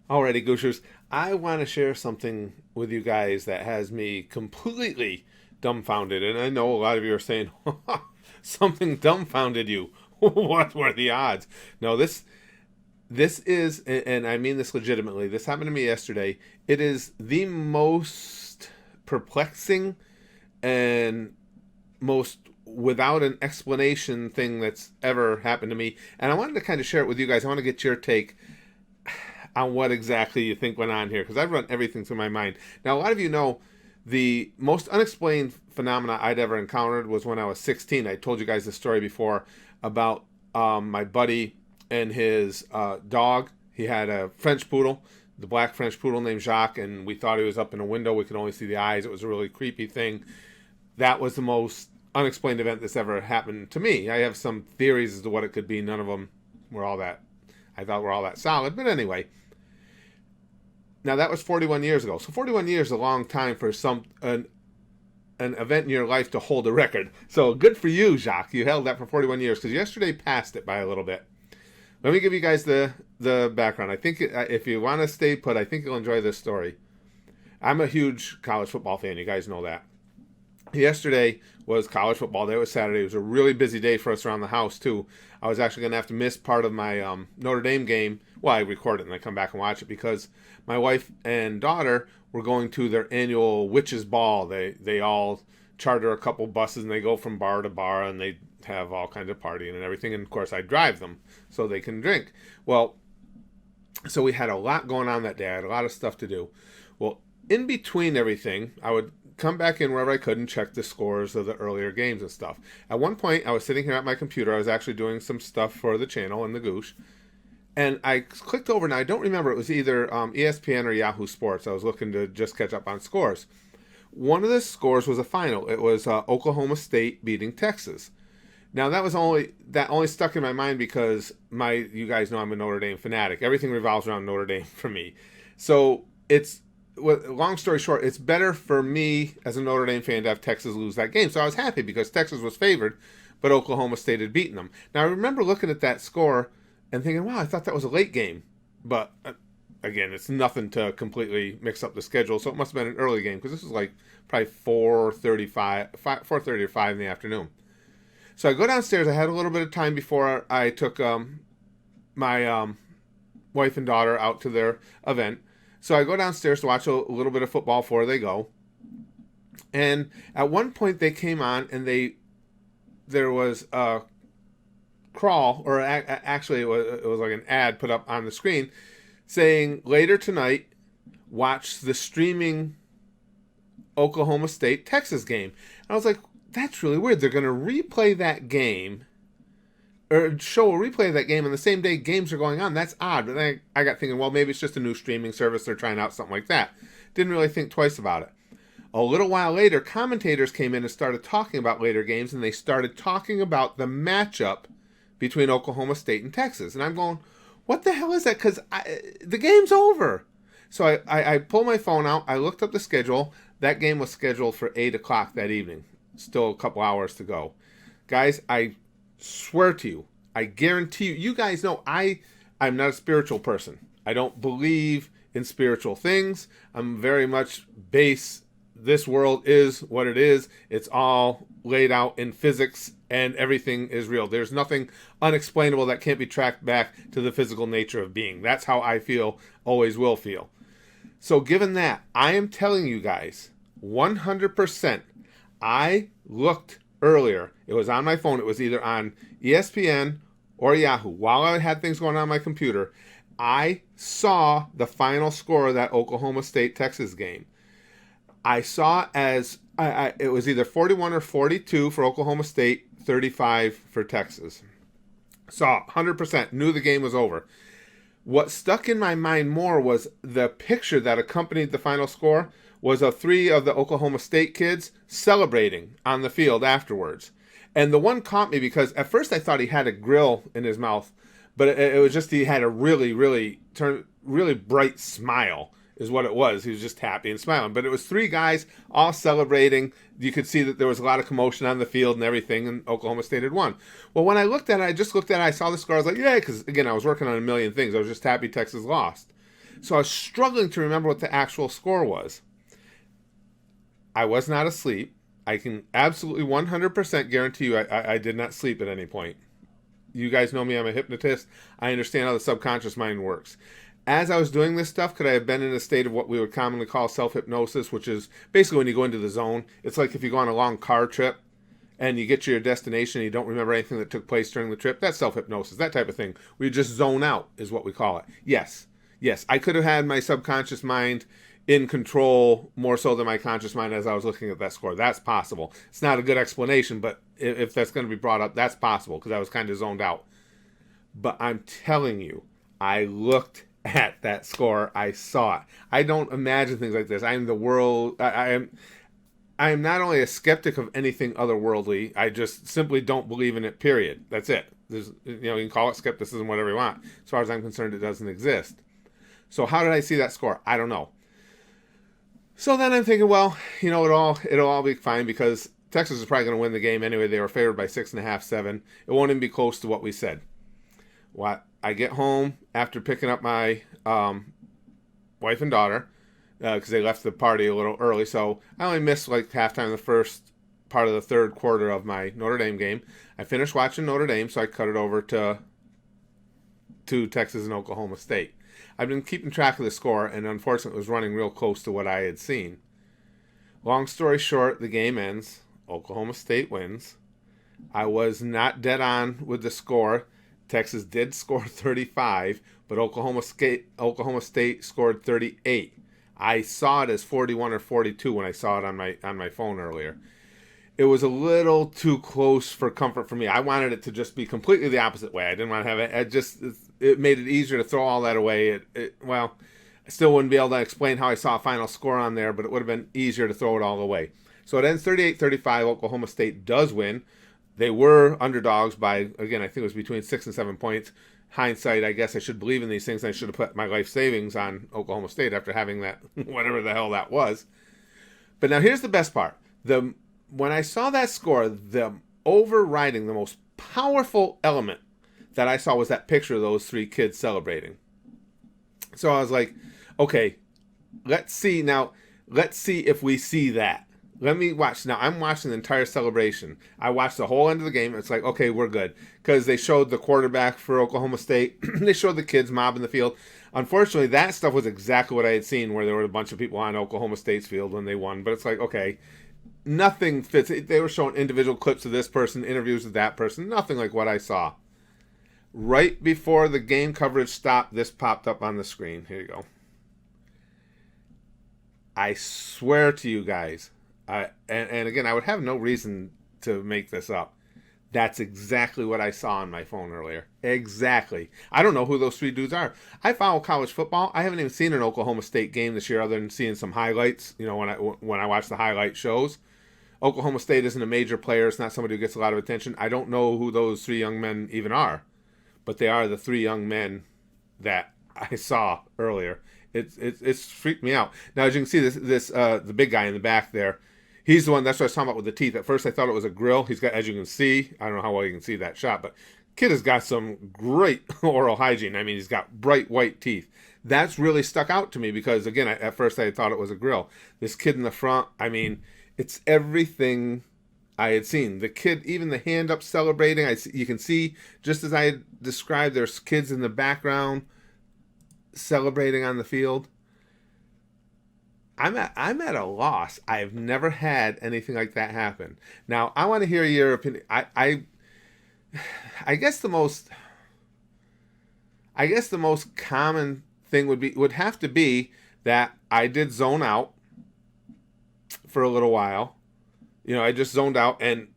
Alrighty, Gooshers. I want to share something with you guys that has me completely dumbfounded. And I know a lot of you are saying, something dumbfounded you. What were the odds? No, this is, and I mean this legitimately. This happened to me yesterday. It is the most perplexing and most without an explanation thing that's ever happened to me. And I wanted to kind of share it with you guys. I want to get your take on what exactly you think went on here because I've run everything through my mind. Now, a lot of you know the most unexplained phenomena I'd ever encountered was when I was 16. I told you guys this story before about my buddy and his dog. He had a French poodle, the black French poodle named Jacques, and we thought he was up in a window. We could only see the eyes. It was a really creepy thing. That was the most unexplained event that's ever happened to me. I have some theories as to what it could be. None of them were all that I thought were all that solid. But anyway, now that was 41 years ago. So 41 years is a long time for an event in your life to hold a record. So good for you, Jacques. You held that for 41 years because yesterday passed it by a little bit. Let me give you guys the background. I think if you want to stay put, I think you'll enjoy this story. I'm a huge college football fan. You guys know that. Yesterday was college football day. It was Saturday. It was a really busy day for us around the house, too. I was actually going to have to miss part of my Notre Dame game. Well, I record it and I come back and watch it because my wife and daughter were going to their annual witches ball. They all charter a couple buses and they go from bar to bar and they have all kinds of partying and everything. And of course, I drive them so they can drink. Well, so we had a lot going on that day. I had a lot of stuff to do. Well, in between everything, I would come back in wherever I could and check the scores of the earlier games and stuff. At one point, I was sitting here at my computer. I was actually doing some stuff for the channel and the Goosh. And I clicked over, and I don't remember. It was either ESPN or Yahoo Sports. I was looking to just catch up on scores. One of the scores was a final. It was Oklahoma State beating Texas. Now that only stuck in my mind because you guys know I'm a Notre Dame fanatic. Everything revolves around Notre Dame for me. So long story short, it's better for me as a Notre Dame fan to have Texas lose that game. So I was happy because Texas was favored, but Oklahoma State had beaten them. Now I remember looking at that score and thinking, wow, I thought that was a late game. But again, it's nothing to completely mix up the schedule. So it must have been an early game because this was like probably 4:30 or 5 in the afternoon. So I go downstairs. I had a little bit of time before I took my wife and daughter out to their event. So I go downstairs to watch a little bit of football before they go. And at one point they came on and there was a crawl, or actually it was like an ad put up on the screen saying later tonight, watch the streaming Oklahoma State Texas game. And I was like, that's really weird. They're going to replay that game or show a replay of that game on the same day games are going on. That's odd. But then I got thinking, well, maybe it's just a new streaming service. They're trying out something like that. Didn't really think twice about it. A little while later, commentators came in and started talking about later games, and they started talking about the matchup between Oklahoma State and Texas. And I'm going, what the hell is that? Because the game's over. So I pull my phone out. I looked up the schedule. That game was scheduled for 8 o'clock that evening. Still a couple hours to go. Guys, I swear to you, I guarantee you, you guys know I'm not a spiritual person. I don't believe in spiritual things. I'm very much this world is what it is. It's all laid out in physics and everything is real. There's nothing unexplainable that can't be tracked back to the physical nature of being. That's how I feel, always will feel. So given that, I am telling you guys, 100%, I looked earlier. It was on my phone. It was either on ESPN or Yahoo. While I had things going on my computer, I saw the final score of that Oklahoma State-Texas game. I saw it was either 41 or 42 for Oklahoma State, 35 for Texas. Saw 100%, knew the game was over. What stuck in my mind more was the picture that accompanied the final score was of 3 of the Oklahoma State kids celebrating on the field afterwards. And the one caught me because at first I thought he had a grill in his mouth, but it was just he had a really, really bright smile is what it was. He was just happy and smiling. But it was 3 guys all celebrating. You could see that there was a lot of commotion on the field and everything, and Oklahoma State had won. Well, when I looked at it, I saw the score. I was like, yeah, because, again, I was working on a million things. I was just happy Texas lost. So I was struggling to remember what the actual score was. I was not asleep. I can absolutely 100% guarantee you I did not sleep at any point. You guys know me, I'm a hypnotist. I understand how the subconscious mind works. As I was doing this stuff, could I have been in a state of what we would commonly call self-hypnosis, which is basically when you go into the zone. It's like if you go on a long car trip and you get to your destination and you don't remember anything that took place during the trip. That's self-hypnosis, that type of thing. We just zone out is what we call it. Yes, I could have had my subconscious mind in control more so than my conscious mind as I was looking at that score. That's possible. It's not a good explanation, but if that's going to be brought up, that's possible because I was kind of zoned out. But I'm telling you, I looked at that score. I saw it. I don't imagine things like this. I am the world. I am not only a skeptic of anything otherworldly, I just simply don't believe in it, period. That's it. There's, you can call it skepticism, whatever you want. As far as I'm concerned, it doesn't exist. So how did I see that score? I don't know. So then I'm thinking, well, it'll all be fine because Texas is probably going to win the game anyway. They were favored by 6.5, 7. It won't even be close to what we said. I get home after picking up my wife and daughter because they left the party a little early. So I only missed like halftime the first part of the third quarter of my Notre Dame game. I finished watching Notre Dame, so I cut it over to Texas and Oklahoma State. I've been keeping track of the score, and unfortunately it was running real close to what I had seen. Long story short, the game ends. Oklahoma State wins. I was not dead on with the score. Texas did score 35, but Oklahoma State scored 38. I saw it as 41 or 42 when I saw it on my phone earlier. It was a little too close for comfort for me. I wanted it to just be completely the opposite way. I didn't want to have it. It made it easier to throw all that away. I still wouldn't be able to explain how I saw a final score on there, but it would have been easier to throw it all away. So it ends 38-35. Oklahoma State does win. They were underdogs by, again, I think it was between 6 and 7 points. Hindsight, I guess I should believe in these things. I should have put my life savings on Oklahoma State after having that, whatever the hell that was. But now here's the best part. When I saw that score, the overriding, the most powerful element that I saw was that picture of those 3 kids celebrating. So I was like, okay, let's see if we see that. Let me watch. Now, I'm watching the entire celebration. I watched the whole end of the game. It's like, okay, we're good. Because they showed the quarterback for Oklahoma State. They showed the kids mobbing the field. Unfortunately, that stuff was exactly what I had seen where there were a bunch of people on Oklahoma State's field when they won. But it's like, okay, nothing fits. They were showing individual clips of this person, interviews with that person. Nothing like what I saw. Right before the game coverage stopped, this popped up on the screen. Here you go. I swear to you guys, and again, I would have no reason to make this up. That's exactly what I saw on my phone earlier. Exactly. I don't know who those 3 dudes are. I follow college football. I haven't even seen an Oklahoma State game this year other than seeing some highlights, when I watch the highlight shows. Oklahoma State isn't a major player. It's not somebody who gets a lot of attention. I don't know who those 3 young men even are. But they are the 3 young men that I saw earlier. It's freaked me out. Now, as you can see, this the big guy in the back there, he's the one, that's what I was talking about with the teeth. At first, I thought it was a grill. He's got, as you can see, I don't know how well you can see that shot, but kid has got some great oral hygiene. I mean, he's got bright white teeth. That's really stuck out to me because, again, at first I thought it was a grill. This kid in the front, I mean, it's everything I had seen. The kid, even the hand up celebrating, you can see, just as I had described, there's kids in the background celebrating on the field. I'm at a loss. I've never had anything like that happen. Now, I want to hear your opinion. I guess the most common thing would have to be that I did zone out for a little while. I just zoned out, and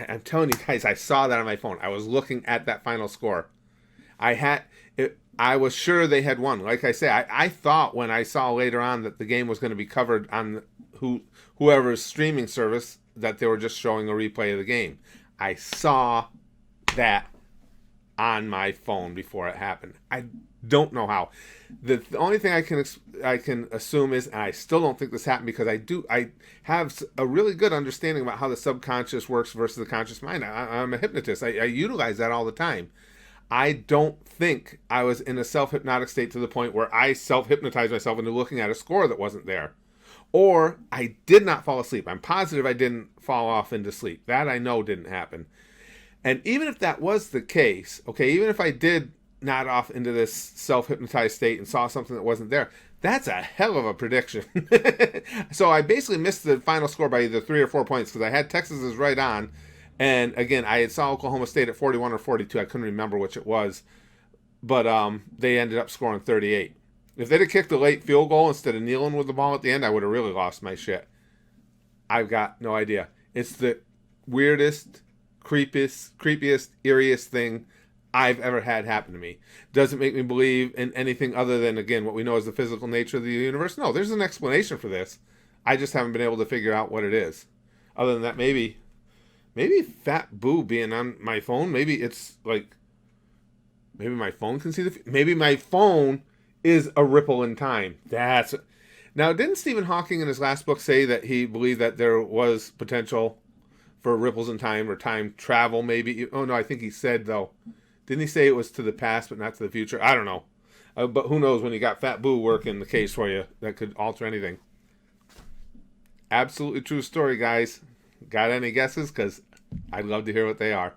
I'm telling you guys, I saw that on my phone. I was looking at that final score. I was sure they had won. Like I say, I thought when I saw later on that the game was going to be covered on whoever's streaming service, that they were just showing a replay of the game. I saw that on my phone before it happened. I don't know how. The only thing I can assume is, and I still don't think this happened because I have a really good understanding about how the subconscious works versus the conscious mind. I'm a hypnotist. I utilize that all the time. I don't think I was in a self-hypnotic state to the point where I self-hypnotized myself into looking at a score that wasn't there. Or I did not fall asleep. I'm positive I didn't fall off into sleep. That I know didn't happen. And even if that was the case, okay, even if I did nod off into this self-hypnotized state and saw something that wasn't there, that's a hell of a prediction. So I basically missed the final score by either 3 or 4 points because I had Texas as right on. And again, I had saw Oklahoma State at 41 or 42. I couldn't remember which it was. But they ended up scoring 38. If they'd have kicked a late field goal instead of kneeling with the ball at the end, I would have really lost my shit. I've got no idea. It's the weirdest, creepiest, eeriest thing I've ever had happen to me. Doesn't make me believe in anything other than, again, what we know is the physical nature of the universe. No, there's an explanation for this. I just haven't been able to figure out what it is. Other than that, maybe Fat Boo being on my phone, maybe it's like, maybe my phone can see maybe my phone is a ripple in time. Now, didn't Stephen Hawking in his last book say that he believed that there was potential for ripples in time or time travel maybe? Oh, no, I think he said, though. Didn't he say it was to the past but not to the future? I don't know. But who knows when you got Fat Boo working the case for you, that could alter anything. Absolutely true story, guys. Got any guesses? Because I'd love to hear what they are.